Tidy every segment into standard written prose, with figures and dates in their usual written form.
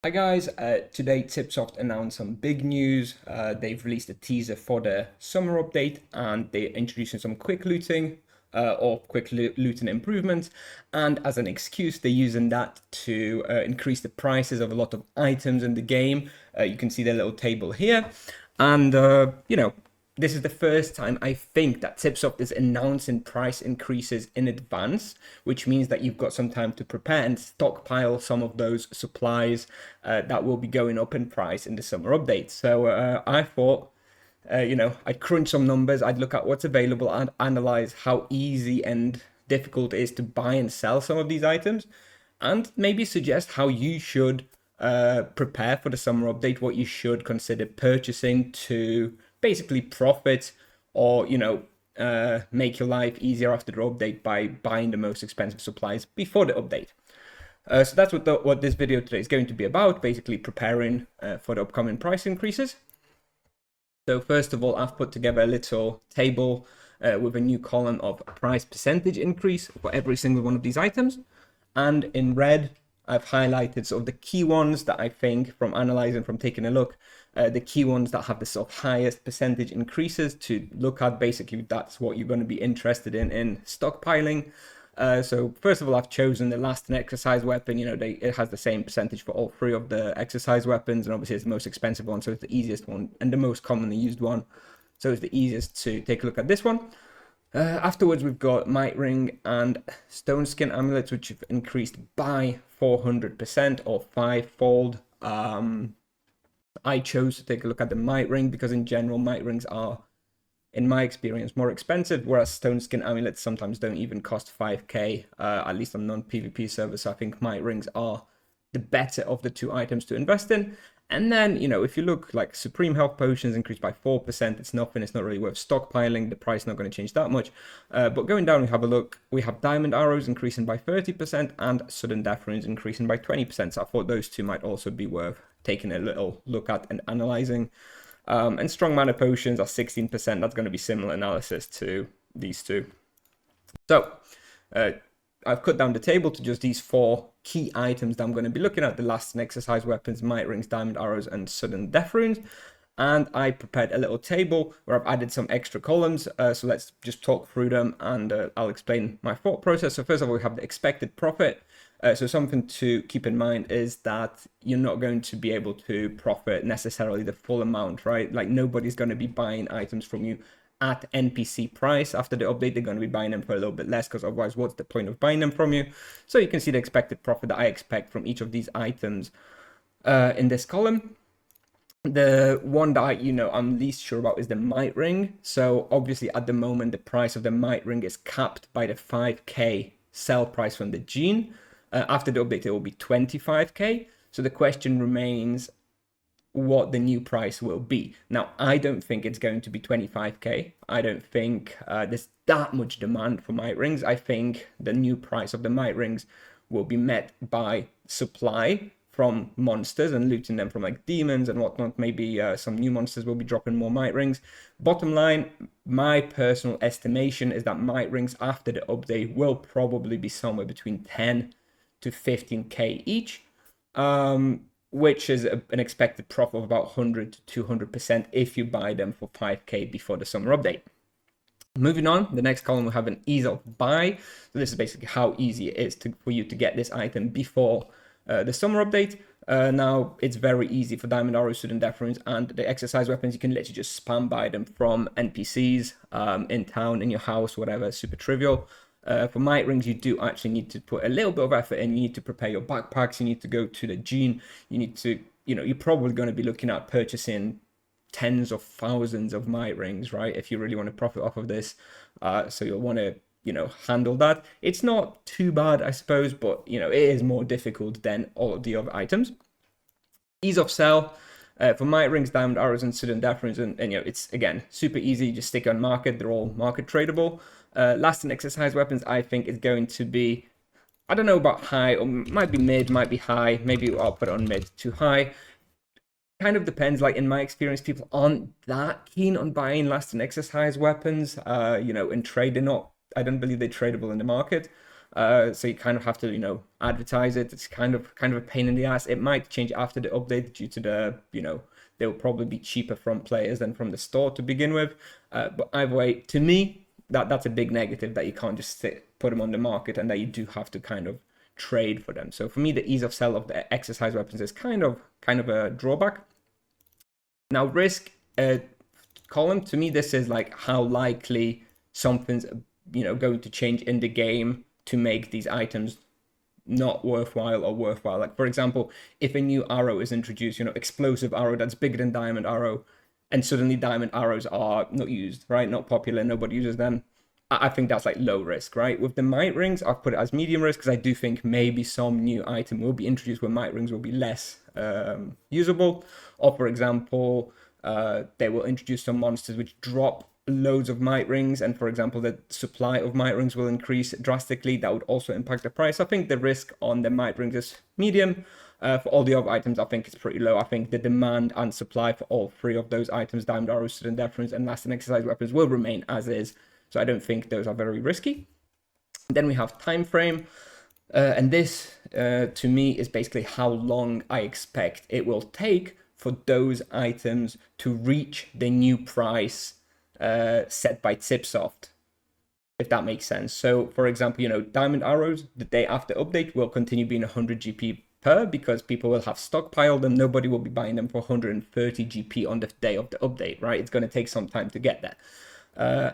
Hi guys, today Tipsoft announced some big news. They've released a teaser for the summer update and they're introducing some quick looting or quick looting improvements. And as an excuse, they're using that to increase the prices of a lot of items in the game. You can see the little table here. And, this is the first time I think that Tipsoft is announcing price increases in advance, which means that you've got some time to prepare and stockpile some of those supplies that will be going up in price in the summer update. So I thought, I'd crunch some numbers, I'd look at what's available and analyze how easy and difficult it is to buy and sell some of these items, and maybe suggest how you should prepare for the summer update, what you should consider purchasing to basically profit or, make your life easier after the update by buying the most expensive supplies before the update. So that's what this video today is going to be about, basically preparing for the upcoming price increases. So first of all, I've put together a little table with a new column of price percentage increase for every single one of these items. And in red, I've highlighted sort of the key ones that I think, from analyzing, from taking a look, the key ones that have the sort of highest percentage increases to look at. Basically, that's what you're going to be interested in stockpiling. So first of all, I've chosen the last and exercise weapon. It has the same percentage for all three of the exercise weapons, and obviously it's the most expensive one, so it's the easiest one and the most commonly used one. So it's the easiest to take a look at this one. Afterwards, we've got Might Ring and Stone Skin Amulets, which have increased by 400% or fivefold. I chose to take a look at the Might Ring because in general, Might Rings are, in my experience, more expensive, whereas Stone Skin Amulets sometimes don't even cost 5k, at least on non-PvP servers. So I think Might Rings are the better of the two items to invest in. And then, if you look, like Supreme Health Potions increased by 4%, it's nothing, it's not really worth stockpiling, the price is not going to change that much. But going down, we have a look, we have Diamond Arrows increasing by 30% and Sudden Death Runes increasing by 20%. So I thought those two might also be worth taking a little look at and analyzing. And Strong Mana Potions are 16%, that's going to be similar analysis to these two. So, I've cut down the table to just these four key items that I'm going to be looking at: the last and exercise weapons, Might Rings, Diamond Arrows, and Sudden Death Runes. And I prepared a little table where I've added some extra columns. So let's just talk through them and I'll explain my thought process. So first of all, we have the expected profit. So something to keep in mind is that you're not going to be able to profit necessarily the full amount, right? Like nobody's going to be buying items from you at NPC price. After the update, they're going to be buying them for a little bit less, because otherwise what's the point of buying them from you? So you can see the expected profit that I expect from each of these items in this column. The one that I'm least sure about is the Might Ring. So obviously at the moment the price of the Might Ring is capped by the 5k sell price from the gene. After the update it will be 25k. So the question remains what the new price will be. Now, I don't think it's going to be 25k. I don't think there's that much demand for Might Rings. I think the new price of the Might Rings will be met by supply from monsters and looting them from like demons and whatnot. Maybe some new monsters will be dropping more Might Rings. Bottom line, my personal estimation is that Might Rings after the update will probably be somewhere between 10 to 15k each. Which is an expected profit of about 100 to 200% if you buy them for 5k before the summer update. Moving on, the next column we have an ease of buy. So this is basically how easy it is for you to get this item before the summer update. Now, it's very easy for Diamond Arrows, Sudden Death Runes, and the exercise weapons. You can literally just spam buy them from NPCs in town, in your house, whatever, super trivial. For Might Rings, you do actually need to put a little bit of effort in. You need to prepare your backpacks. You need to go to the gene. You need to, you're probably going to be looking at purchasing tens of thousands of Might Rings, right? If you really want to profit off of this. So you'll want to, handle that. It's not too bad, I suppose, but, it is more difficult than all of the other items. Ease of sell. For Might Rings, Diamond Arrows, and Sudden Death Runes, and it's, again, super easy. You just stick on market. They're all market tradable. Last and exercise weapons, I think, is going to be, I don't know about high, or might be mid, might be high. Maybe I'll put it on mid to high. Kind of depends. Like in my experience, people aren't that keen on buying last and exercise weapons. In trade, they're not. I don't believe they're tradable in the market. So you kind of have to, advertise it. It's kind of a pain in the ass. It might change after the update due to the, they'll probably be cheaper from players than from the store to begin with. But either way, to me, that's a big negative, that you can't just put them on the market, and that you do have to kind of trade for them. So for me, the ease of sell of the exercise weapons is kind of a drawback. Now, risk column, to me, this is like how likely something's going to change in the game to make these items not worthwhile or worthwhile. Like, for example, if a new arrow is introduced, explosive arrow that's bigger than diamond arrow, and suddenly diamond arrows are not used, right? Not popular, nobody uses them. I think that's like low risk, right? With the might rings, I've put it as medium risk because I do think maybe some new item will be introduced where might rings will be less usable. Or, for example, they will introduce some monsters which drop loads of might rings, and for example the supply of might rings will increase drastically. That would also impact the price. I think the risk on the might rings is medium. For all the other items, I think it's pretty low. I think the demand and supply for all three of those items, diamond arrows, sudden death runes, and last and exercise weapons, will remain as is. So I don't think those are very risky. Then we have time frame, and this to me is basically how long I expect it will take for those items to reach the new price set by Tipsoft, if that makes sense. So, for example, diamond arrows, the day after update, will continue being 100 GP per, because people will have stockpiled them. Nobody will be buying them for 130 GP on the day of the update, right? It's going to take some time to get there.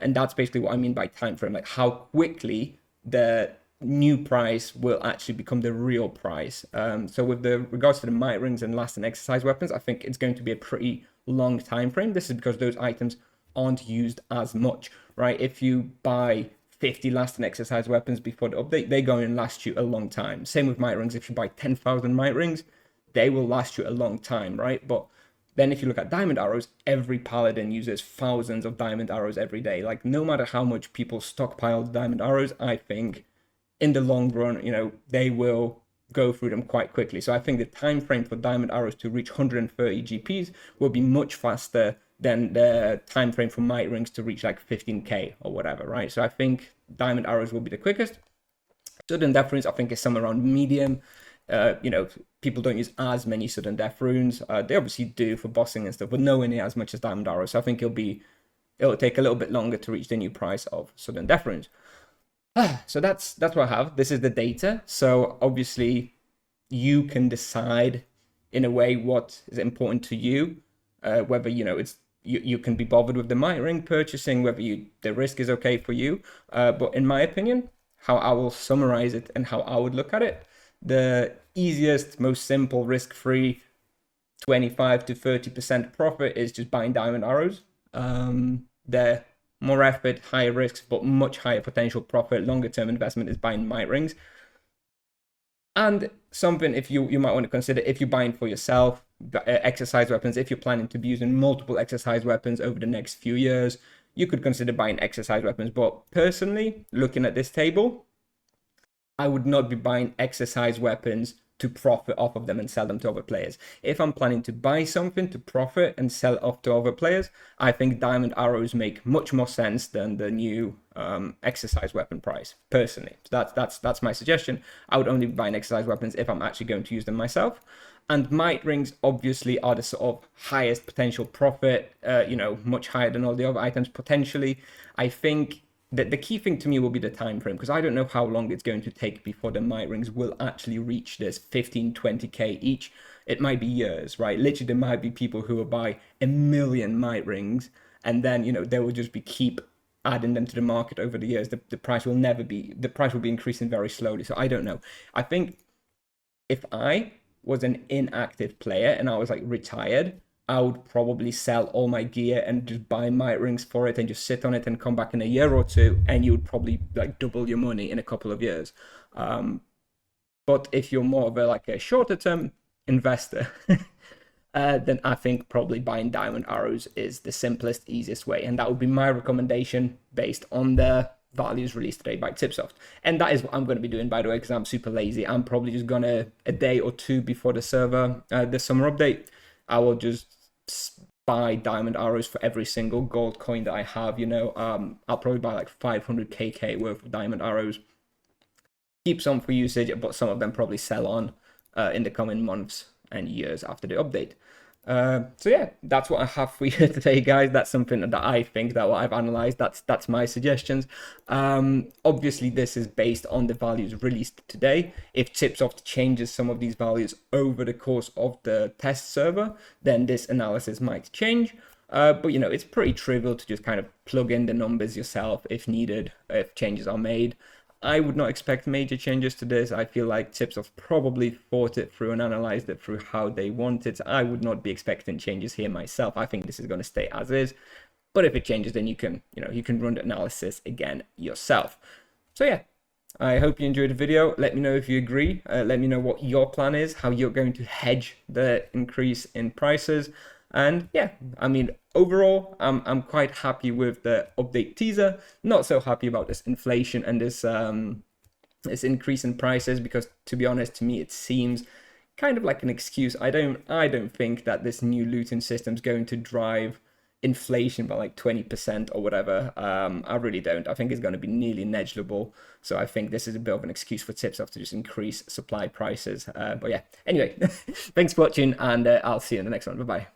And that's basically what I mean by time frame, like how quickly the new price will actually become the real price. So with the regards to the might rings and last and exercise weapons, I think it's going to be a pretty long time frame. This is because those items aren't used as much, right? If you buy 50 last and exercise weapons before the update, they're going to last you a long time. Same with might rings. If you buy 10,000 might rings, they will last you a long time, right? But then if you look at diamond arrows, every paladin uses thousands of diamond arrows every day. Like, no matter how much people stockpile diamond arrows, I think in the long run, they will go through them quite quickly. So I think the time frame for diamond arrows to reach 130 GPs will be much faster than the time frame for might rings to reach like 15k or whatever, right? So I think diamond arrows will be the quickest. Sudden death runes, I think, is somewhere around medium. People don't use as many sudden death runes. They obviously do for bossing and stuff, but nowhere near as much as diamond arrows. So I think it'll take a little bit longer to reach the new price of sudden death runes. So that's what I have. This is the data. So obviously you can decide in a way what is important to you, whether it's you can be bothered with the might ring purchasing, whether the risk is okay for you. But in my opinion, how I will summarize it and how I would look at it, the easiest, most simple, risk-free 25 to 30% profit is just buying diamond arrows. The more effort, higher risks, but much higher potential profit, longer term investment is buying might rings. And something if you might want to consider, if you're buying for yourself, exercise weapons, if you're planning to be using multiple exercise weapons over the next few years, you could consider buying exercise weapons. But personally, looking at this table, I would not be buying exercise weapons to profit off of them and sell them to other players. If I'm planning to buy something to profit and sell it off to other players, I think diamond arrows make much more sense than the new exercise weapon price, personally. So that's my suggestion. I would only be buying exercise weapons if I'm actually going to use them myself. And might rings obviously are the sort of highest potential profit, much higher than all the other items potentially. I think the key thing to me will be the time frame, because I don't know how long it's going to take before the might rings will actually reach this 15, 20k each. It might be years, right? Literally, there might be people who will buy 1 million might rings, and then they will just keep adding them to the market over the years. The price will be increasing very slowly. So I don't know. I think if I was an inactive player and I was like retired, I would probably sell all my gear and just buy might rings for it and just sit on it and come back in a year or two, and you would probably like double your money in a couple of years. But if you're more of a shorter term investor, then I think probably buying diamond arrows is the simplest, easiest way, and that would be my recommendation based on the values released today by Tipsoft. And that is what I'm going to be doing, by the way, because I'm super lazy. I'm probably just gonna, a day or two before the summer update, I will just buy diamond arrows for every single gold coin that I have. I'll probably buy like 500 KK worth of diamond arrows, keep some for usage, but some of them probably sell on in the coming months and years after the update. So yeah, that's what I have for you today, guys. That's something that I think that what I've analyzed. That's my suggestions. Obviously, this is based on the values released today. If Tipsoft changes some of these values over the course of the test server, then this analysis might change. But you know, it's pretty trivial to just kind of plug in the numbers yourself if needed, if changes are made. I would not expect major changes to this. I feel like Tipsoft probably thought it through and analyzed it through how they want it. I would not be expecting changes here myself. I think this is going to stay as is. But if it changes, then you can run the analysis again yourself. So yeah, I hope you enjoyed the video. Let me know if you agree. Let me know what your plan is, how you're going to hedge the increase in prices. And yeah, I mean, overall, I'm quite happy with the update teaser. Not so happy about this inflation and this increase in prices, because to be honest, to me, it seems kind of like an excuse. I don't think that this new looting system is going to drive inflation by like 20% or whatever. I really don't. I think it's going to be nearly negligible. So I think this is a bit of an excuse for Tipsoft to just increase supply prices. But yeah, anyway, thanks for watching, and I'll see you in the next one. Bye bye.